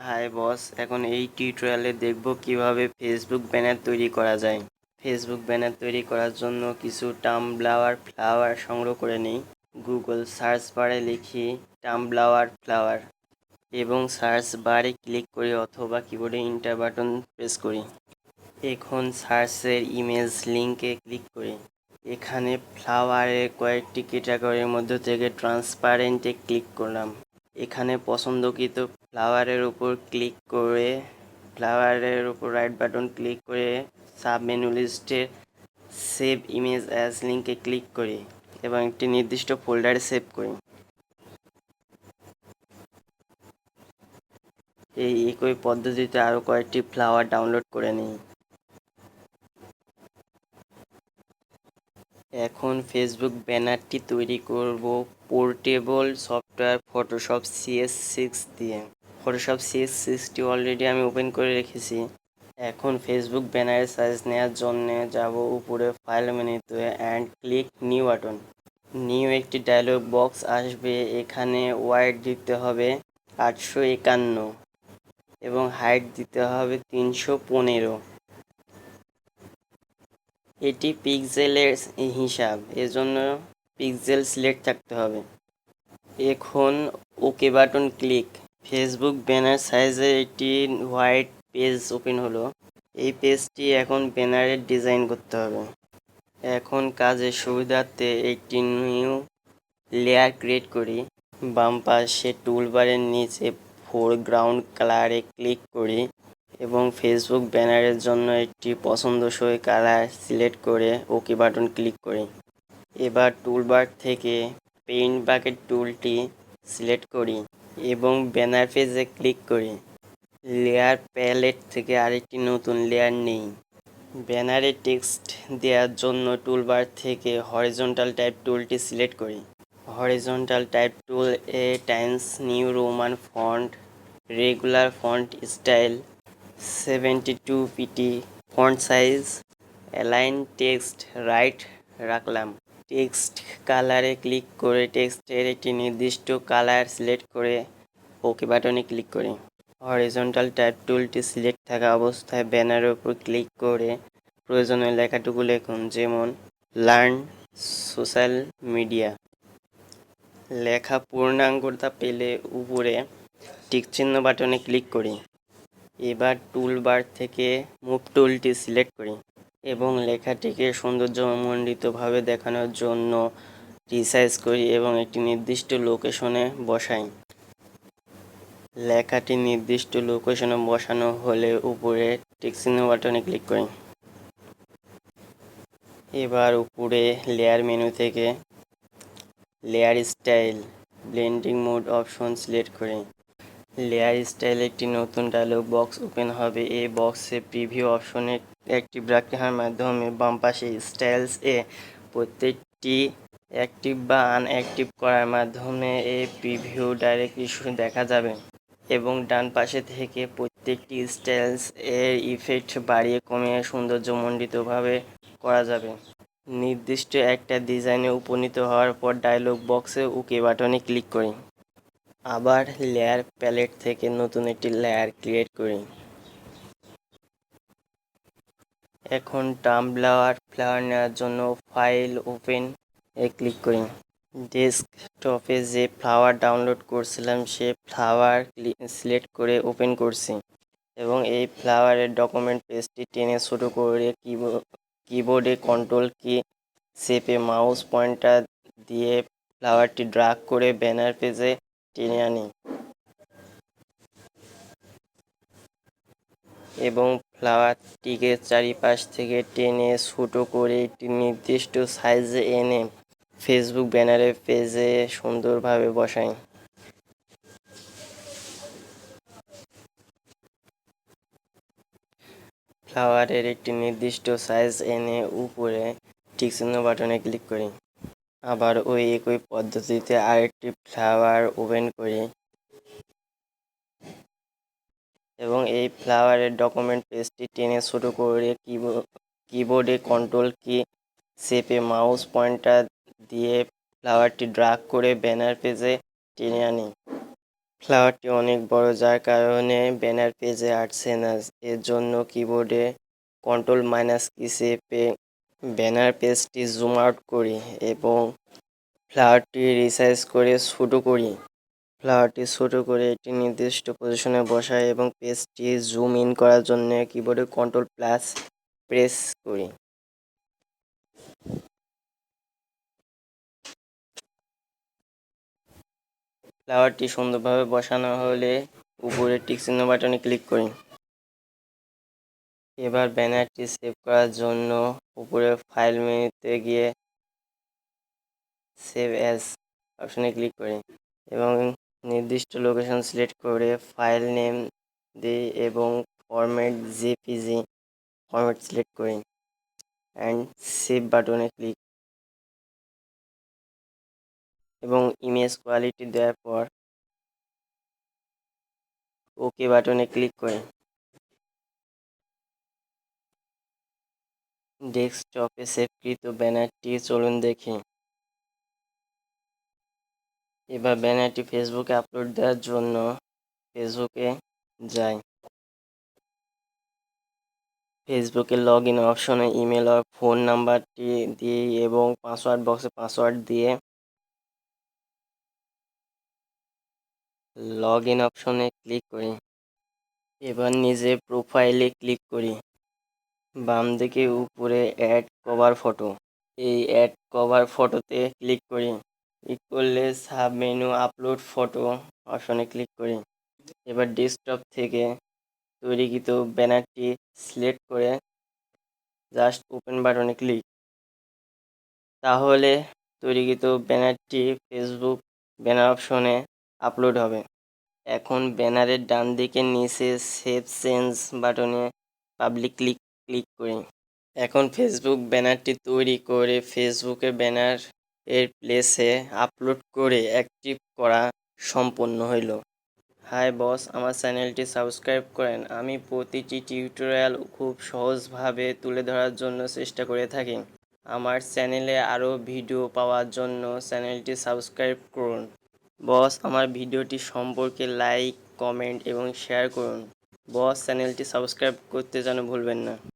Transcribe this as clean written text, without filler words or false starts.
Hi boss, এখন এই টিউটোরিয়ালে দেখব কিভাবে ফেসবুক ব্যানার তৈরি করা যায়। ফেসবুক ব্যানার তৈরি করার জন্য কিছু টাম্বলার ফ্লাওয়ার সংগ্রহ করে নিই। গুগল সার্চ বারে লিখি টাম্বলার ফ্লাওয়ার এবং সার্চ বারে ক্লিক করি অথবা কিবোর্ডে ইন্টার বাটন প্রেস করি। এখন সার্চের ইমেজ লিঙ্কে ক্লিক করি। এখানে ফ্লাওয়ারের কয়েকটি ক্যাটাগরির মধ্যে থেকে ট্রান্সপারেন্টে ক্লিক করলাম। এখানে পছন্দকৃত ফ্লাওয়ারের উপর ক্লিক করে রাইট বাটন ক্লিক করে সাব মেনু লিস্টে সেভ ইমেজ অ্যাজ লিঙ্কে ক্লিক করি এবং একটি নির্দিষ্ট ফোল্ডারে সেভ করি। এই একই পদ্ধতিতে আরও কয়েকটি ফ্লাওয়ার ডাউনলোড করে নিই। এখন ফেসবুক ব্যানারটি তৈরি করব পোর্টেবল সফটওয়্যার ফটোশপ CS6 দিয়ে। ফটোশপ CS6টি অলরেডি আমি ওপেন করে রেখেছি। এখন ফেসবুক ব্যানারের সাইজ নেওয়ার জন্য যাব উপরে ফাইল মেনুতে and click new button. New একটি ডায়লগ বক্স আসবে। এখানে ওয়াইড দিতে হবে 851 এবং হাইট দিতে হবে 315। এটি পিক্সেলের হিসাব, এজন্য পিক্সেল সিলেক্ট থাকতে হবে। এখন okay button click. Facebook banner সাইজের একটি হোয়াইট পেজ ওপেন হলো। এই পেজটি এখন ব্যানারের ডিজাইন করতে হবে। এখন কাজের সুবিধার্থে একটি নিউ লেয়ার ক্রিয়েট করি। বাম পাশে টুলবারের নিচে ফোরগ্রাউন্ড কালারে ক্লিক করি এবং ফেসবুক ব্যানারের জন্য একটি পছন্দসই কালার সিলেক্ট করে ওকে বাটন ক্লিক করি। এবার টুলবার থেকে পেইন্ট বাকেট টুলটি সিলেক্ট করি এবং ব্যানার পেজে ক্লিক করি। লেয়ার প্যালেট থেকে আরেকটি নতুন লেয়ার নেই। ব্যানারে টেক্সট দেওয়ার জন্য টুলবার থেকে হরিজন্টাল টাইপ টুলটি সিলেক্ট করি। হরিজন্টাল টাইপ টুল এ Times New Roman font, regular font style, 72 pt font size, align text right রাখলাম। টেক্সট কালারে ক্লিক করে টেক্সটের একটি নির্দিষ্ট কালার সিলেক্ট করে ওকে বাটনে ক্লিক করি। হরিজন্টাল টাইপ টুলটি সিলেক্ট থাকা অবস্থায় ব্যানারের উপর ক্লিক করে প্রয়োজনীয় লেখাটুকু লিখুন, যেমন লার্ন সোশ্যাল মিডিয়া। লেখা পূর্ণাঙ্গতা পেলে উপরে টিকচিহ্ন বাটনে ক্লিক করি। এবার টুলবার থেকে মুভ টুলটি সিলেক্ট করি এবং লেখাটিকে সৌন্দর্যমণ্ডিতভাবে দেখানোর জন্য রিসাইজ করি এবং একটি নির্দিষ্ট লোকেশনে বসাই। লেখাটি নির্দিষ্ট লোকেশনে বসানো হলে উপরে টিকচিহ্ন বাটনে ক্লিক করি। এবার উপরে লেয়ার মেনু থেকে layer style blending mode option select করি। লেয়ার স্টাইল একটি নতুন ডায়লগ বক্স ওপেন হবে। এই বক্সে প্রিভিউ অপশনে একটি রাখার মাধ্যমে বাম পাশে স্টাইলস এ প্রত্যেকটি অ্যাক্টিভ বা আনঅ্যাক্টিভ করার মাধ্যমে এই প্রিভিউ ডাইরেক্টলি দেখা যাবে এবং ডান পাশে থেকে প্রত্যেকটি স্টাইলস এর ইফেক্ট বাড়িয়ে কমিয়ে সৌন্দর্যমণ্ডিতভাবে করা যাবে। নির্দিষ্ট একটা ডিজাইনে উপনীত হওয়ার পর ডায়লগ বক্সে ওকে বাটনে ক্লিক করি। আবার লেয়ার প্যালেট থেকে নতুন একটি লেয়ার ক্রিয়েট করি। এখন টাম্বলার ফ্লাওয়ার নেওয়ার জন্য ফাইল ওপেন এ ক্লিক করি। ডেস্কটপে যে ফ্লাওয়ার ডাউনলোড করছিলাম সে ফ্লাওয়ার সিলেক্ট করে ওপেন করছি এবং এই ফ্লাওয়ারের ডকুমেন্ট পেজটি টেনে ছোটো করে কিবোর্ডে কন্ট্রোল কি চেপে মাউস পয়েন্টার দিয়ে ফ্লাওয়ারটি ড্র্যাগ করে ব্যানার পেজে টেনে আনি এবং ফ্লাওয়ারটিকে চারিপাশ থেকে টেনে ছোটো করে একটি নির্দিষ্ট সাইজে এনে ফেসবুক ব্যানারের পেজে সুন্দরভাবে বসাই। ফ্লাওয়ারের একটি নির্দিষ্ট সাইজ এনে উপরে টিকচিহ্ন বাটনে ক্লিক করি। আবার ওই একই পদ্ধতিতে আরেকটি ফ্লাওয়ার ওপেন করি এবং এই ফ্লাওয়ারের ডকুমেন্ট পেজটি টেনে ছোটো করে কিবোর্ডে কন্ট্রোল কি চেপে মাউস পয়েন্টার দিয়ে ফ্লাওয়ারটি ড্র্যাগ করে ব্যানার পেজে টেনে আনি ফ্লাওয়ারটি অনেক বড় যার কারণে ব্যানার পেজে আসছে না। এর জন্য কিবোর্ডে কন্ট্রোল- কি চেপে ব্যানার পেজটি জুম আউট করি এবং ফ্লাওয়ারটি রিসাইজ করে ছোট করি। ফ্লাওয়ারটি ছোট করে একটি নির্দিষ্ট পজিশনে বসাই এবং পেজটি জুম ইন করার জন্য কিবোর্ডে কন্ট্রোল+ প্রেস করি। ফ্লাওয়ারটি সুন্দরভাবে বসানো হলে উপরে টিক চিহ্ন বাটনে ক্লিক করি। এবার ব্যানারটি সেভ করার জন্য উপরে ফাইল মেনুতে গিয়ে সেভ অ্যাজ অপশনে ক্লিক করি এবং নির্দিষ্ট লোকেশন সিলেক্ট করে ফাইল নেম দিই এবং ফরম্যাট জেপিজি ফরম্যাট সিলেক্ট করি অ্যান্ড সেভ বাটনে ক্লিক এবং ইমেজ কোয়ালিটি দেওয়ার পর ওকে বাটনে ক্লিক করি। ডেস্কটপে সেভকৃত ব্যানারটি চলুন দেখি। এবার ব্যানারটি ফেসবুকে আপলোড দেওয়ার জন্য ফেসবুকে যাই। ফেসবুকে লগ ইন অপশনে ইমেল আর ফোন নাম্বারটি দিই এবং পাসওয়ার্ড বক্সে পাসওয়ার্ড দিয়ে লগ ইন অপশনে ক্লিক করি। এবার নিজের প্রোফাইলে ক্লিক করি। বাম দিকে উপরে অ্যাড কভার ফটো, এই অ্যাড কভার ফটোতে ক্লিক করি। ক্লিক করলে সাব মেনু আপলোড ফটো অপশনে ক্লিক করি। এবার ডেস্কটপ থেকে তৈরিকৃত ব্যানারটি সিলেক্ট করে জাস্ট ওপেন বাটনে ক্লিক। তাহলে তৈরিকৃত ব্যানারটি ফেসবুক ব্যানার অপশনে আপলোড হবে। এখন ব্যানারের ডান দিকের নিচে সেভ চেঞ্জ বাটনে পাবলিকলি ক্লিক করি। এখন ফেসবুক ব্যানারটি তৈরি করে ফেসবুকে ব্যানার এর প্লেসে আপলোড করে অ্যাক্টিভ করা সম্পন্ন হইল। হাই বস, আমার চ্যানেলটি সাবস্ক্রাইব করেন। আমি প্রতিটি টিউটোরিয়াল খুব সহজভাবে তুলে ধরার জন্য চেষ্টা করে থাকি। আমার চ্যানেলে আরও ভিডিও পাওয়ার জন্য চ্যানেলটি সাবস্ক্রাইব করুন। বস, আমার ভিডিওটি সম্পর্কে লাইক, কমেন্ট এবং শেয়ার করুন। বস, চ্যানেলটি সাবস্ক্রাইব করতে যেন ভুলবেন না।